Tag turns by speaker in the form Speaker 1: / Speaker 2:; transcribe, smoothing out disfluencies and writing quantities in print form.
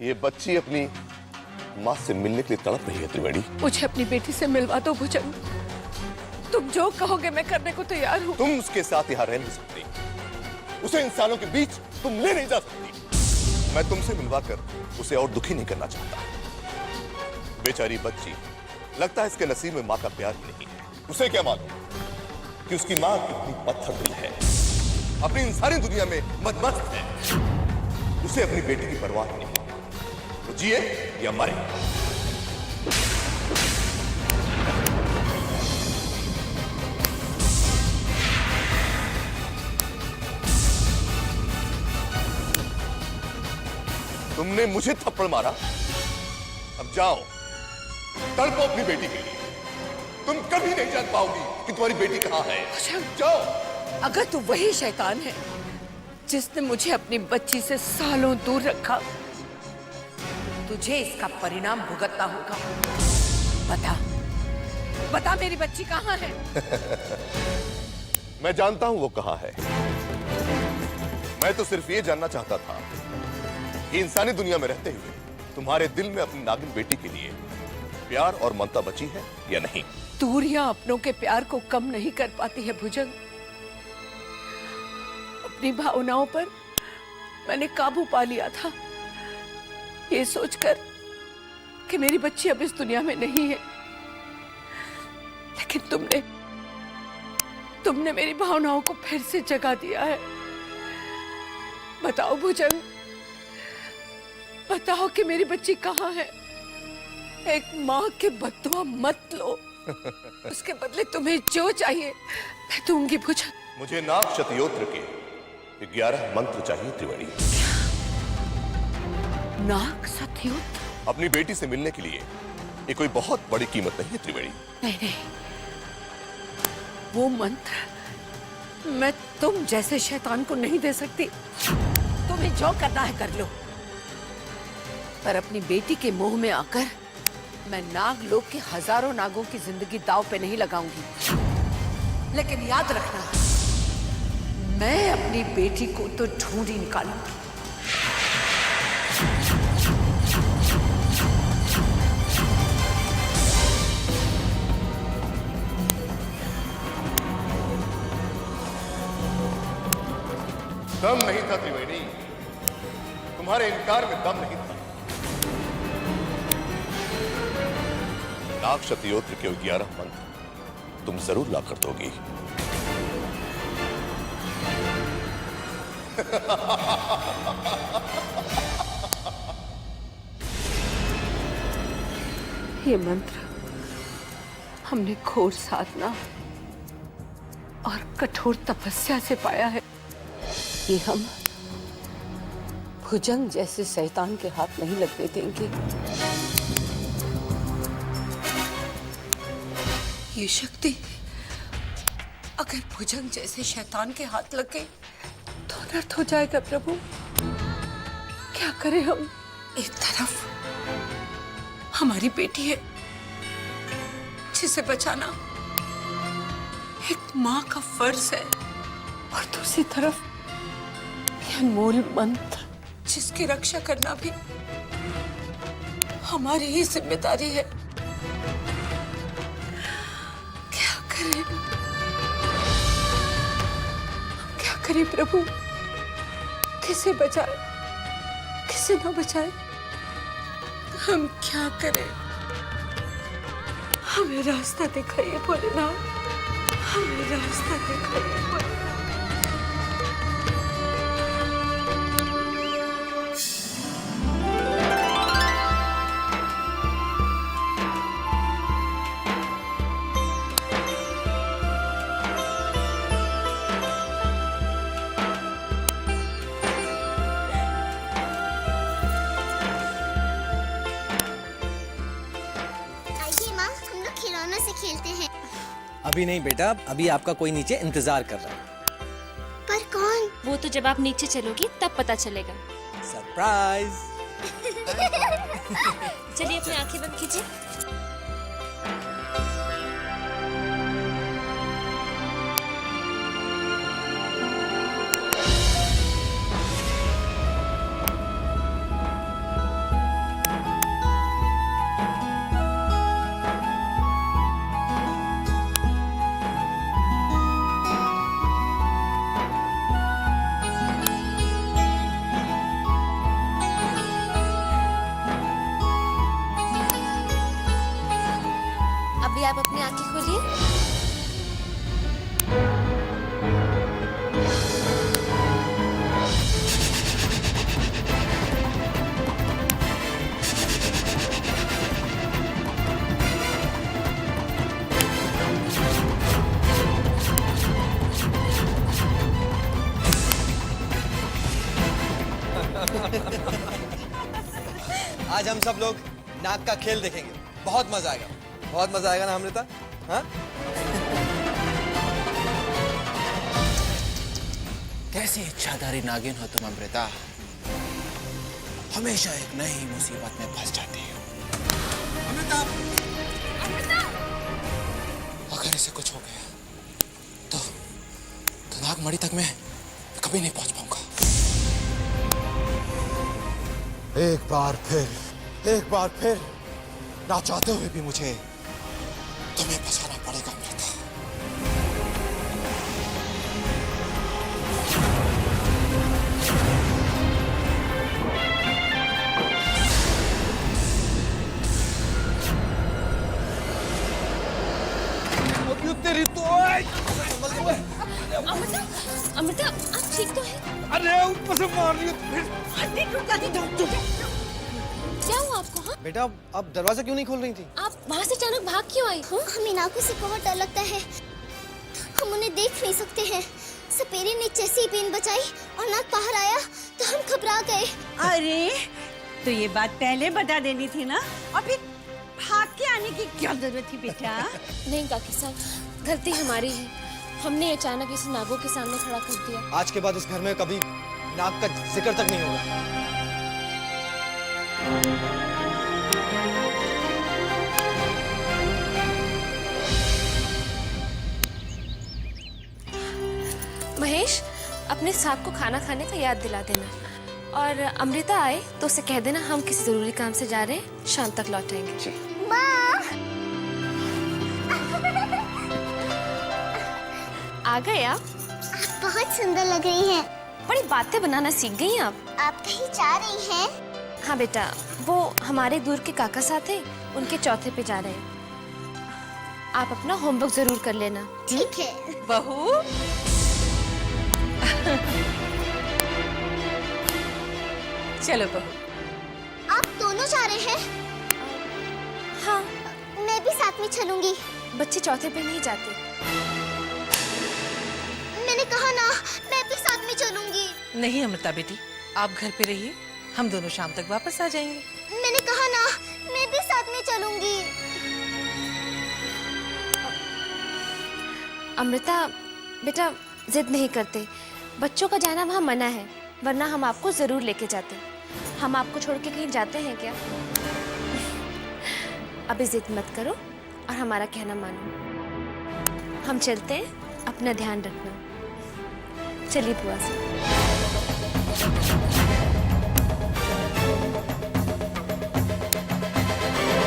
Speaker 1: ये बच्ची अपनी माँ से मिलने के लिए तड़प रही है त्रिवेणी।
Speaker 2: मुझे अपनी बेटी से मिलवा दो भुजंग। तुम जो कहोगे मैं करने को तैयार हूँ।
Speaker 1: तुम उसके साथ यहाँ रह नहीं सकती। उसे इंसानों के बीच तुम ले नहीं जा सकती। मैं तुमसे मिलवाकर उसे और दुखी नहीं करना चाहता। बेचारी बच्ची, लगता है इसके नसीब में माँ का प्यार ही नहीं है। उसे क्या मालूम कि उसकी माँ कितनी पत्थर दिल है, अपनी इन सारी दुनिया में मदमस्त है। उसे अपनी बेटी की परवाह नहीं, तो जिए या मरे। तुमने मुझे थप्पड़ मारा, अब जाओ तड़पो अपनी बेटी के लिए। तुम कभी नहीं जान पाओगी कि तुम्हारी बेटी कहां है। जाओ।
Speaker 2: अगर तू वही शैतान है जिसने मुझे अपनी बच्ची से सालों दूर रखा, तुझे इसका परिणाम भुगतना होगा। बता, बता मेरी बच्ची कहां है?
Speaker 1: मैं जानता हूं वो कहां है। मैं तो सिर्फ ये जानना चाहता था कि इंसानी दुनिया में रहते हुए तुम्हारे दिल में अपनी नागिन बेटी के लिए प्यार और ममता बची है या नहीं।
Speaker 2: दूरियां अपनों के प्यार को कम नहीं कर पाती है भुजंग। अपनी भावनाओं पर मैंने काबू पा लिया था, ये सोचकर कि मेरी बच्ची अब इस दुनिया में नहीं है। लेकिन तुमने मेरी भावनाओं को फिर से जगा दिया है। बताओ भुजंग, बताओ कि मेरी बच्ची कहाँ है। एक माँ के बद्दुआ मत लो। उसके बदले तुम्हें जो चाहिए मैं दूंगी भुजंग।
Speaker 1: मुझे नाग शतयोत्र के 11 मंत्र चाहिए त्रिवेणी।
Speaker 2: नाग शतयोत्र?
Speaker 1: अपनी बेटी से मिलने के लिए ये कोई बहुत बड़ी कीमत नहीं है त्रिवेणी।
Speaker 2: नहीं, वो मंत्र मैं तुम जैसे शैतान को नहीं दे सकती। तुम्हें जो करना है कर लो, पर अपनी बेटी के मोह में आकर मैं नागलोक के हजारों नागों की जिंदगी दांव पे नहीं लगाऊंगी। लेकिन याद रखना, मैं अपनी बेटी को तो ढूंढ ही निकालूंगी।
Speaker 1: दम नहीं था त्रिवेणी, तुम्हारे इनकार में दम नहीं था। नाग शतयोत्र के 11 मंत्र तुम जरूर ला कर दोगी।
Speaker 2: ये मंत्र हमने घोर साधना और कठोर तपस्या से पाया है। ये हम भुजंग जैसे शैतान के हाथ नहीं लगने देंगे। ये शक्ति अगर भुजंग जैसे शैतान के हाथ लग गई तो अनर्थ हो जाएगा। प्रभु, क्या करें हम? एक तरफ हमारी बेटी है जिसे बचाना एक माँ का फर्ज है, और दूसरी तरफ यह मूल मंत्र जिसकी रक्षा करना भी हमारी ही जिम्मेदारी है। क्या करें, क्या करें प्रभु? किसे बचाए, किसे ना बचाए? हम क्या करें? हमें रास्ता दिखाइए भोलेनाथ, हमें रास्ता दिखाइए भोलेनाथ।
Speaker 3: खेलते हैं।
Speaker 4: अभी नहीं बेटा, अभी आपका कोई नीचे इंतजार कर रहा है।
Speaker 3: पर कौन?
Speaker 5: वो तो जब आप नीचे चलोगी तब पता चलेगा।
Speaker 4: सरप्राइज।
Speaker 5: चलिए अपनी आंखें बंद कीजिए। अभी आप अपनी आंखें खोलिए।
Speaker 4: आज हम सब लोग नाक का खेल देखेंगे। बहुत मजा आएगा। बहुत मजा आएगा ना अमृता? हाँ?
Speaker 3: कैसी इच्छाधारी नागिन हो तुम अमृता, हमेशा एक नई मुसीबत में फंस जाती हो।
Speaker 4: अमृता!
Speaker 3: अगर इसे कुछ हो गया तो नागमणि तक मैं कभी नहीं पहुंच पाऊंगा। एक बार फिर ना चाहते हुए भी मुझे तुम्हें फंसाना पड़ेगा अमृता। तेरी तो
Speaker 5: अमृता, अमृता, आप ठीक तो हैं?
Speaker 3: अरे ऊपर से मार रही हो
Speaker 5: क्या हुआ आपको? हाँ,
Speaker 4: बेटा आप दरवाजा क्यों नहीं खोल रही थी?
Speaker 5: आप वहाँ से अचानक भाग क्यों आई? हाँ?
Speaker 6: हमें नागों से बहुत डर लगता है। हम उन्हें देख नहीं सकते हैं। सपेरे ने जैसे ही पेन बचाई और नाग बाहर आया तो हम घबरा गए।
Speaker 7: अरे तो ये बात पहले बता देनी थी ना, और फिर भाग के आने की क्या जरूरत थी बेटा?
Speaker 5: नहीं काकी साहब, गलती हमारी है। हमने अचानक इसे नागों के सामने खड़ा कर दिया।
Speaker 4: आज के बाद इस घर में कभी नाक का जिक्र तक नहीं होगा।
Speaker 5: महेश, अपने साहब को खाना खाने का याद दिला देना, और अमृता आए तो उसे कह देना हम किसी जरूरी काम से जा रहे हैं, शाम तक लौट आएंगे। आ गए आप?
Speaker 6: बहुत सुंदर लग रही हैं।
Speaker 5: बड़ी बातें बनाना सीख गई आप।
Speaker 6: आप कहीं जा रही हैं?
Speaker 5: हाँ बेटा, वो हमारे दूर के काका साथ हैं, उनके चौथे पे जा रहे हैं। आप अपना होमवर्क जरूर कर लेना।
Speaker 6: ठीक है।
Speaker 7: बहू चलो बहू।
Speaker 6: आप दोनों जा रहे हैं?
Speaker 5: हाँ,
Speaker 6: मैं भी साथ में चलूंगी।
Speaker 5: बच्चे चौथे पे नहीं जाते।
Speaker 6: मैंने कहा ना, मैं भी साथ में चलूंगी।
Speaker 8: नहीं अमृता बेटी, आप घर पे रहिए, हम दोनों शाम तक वापस आ जाएंगे।
Speaker 6: मैंने कहा ना, मैं भी साथ में चलूंगी।
Speaker 5: अमृता बेटा, जिद नहीं करते। बच्चों का जाना वहाँ मना है, वरना हम आपको जरूर लेके जाते। हम आपको छोड़ के कहीं जाते हैं क्या? अभी जिद मत करो और हमारा कहना मानो। हम चलते हैं, अपना ध्यान रखना। चलिए बुआ से।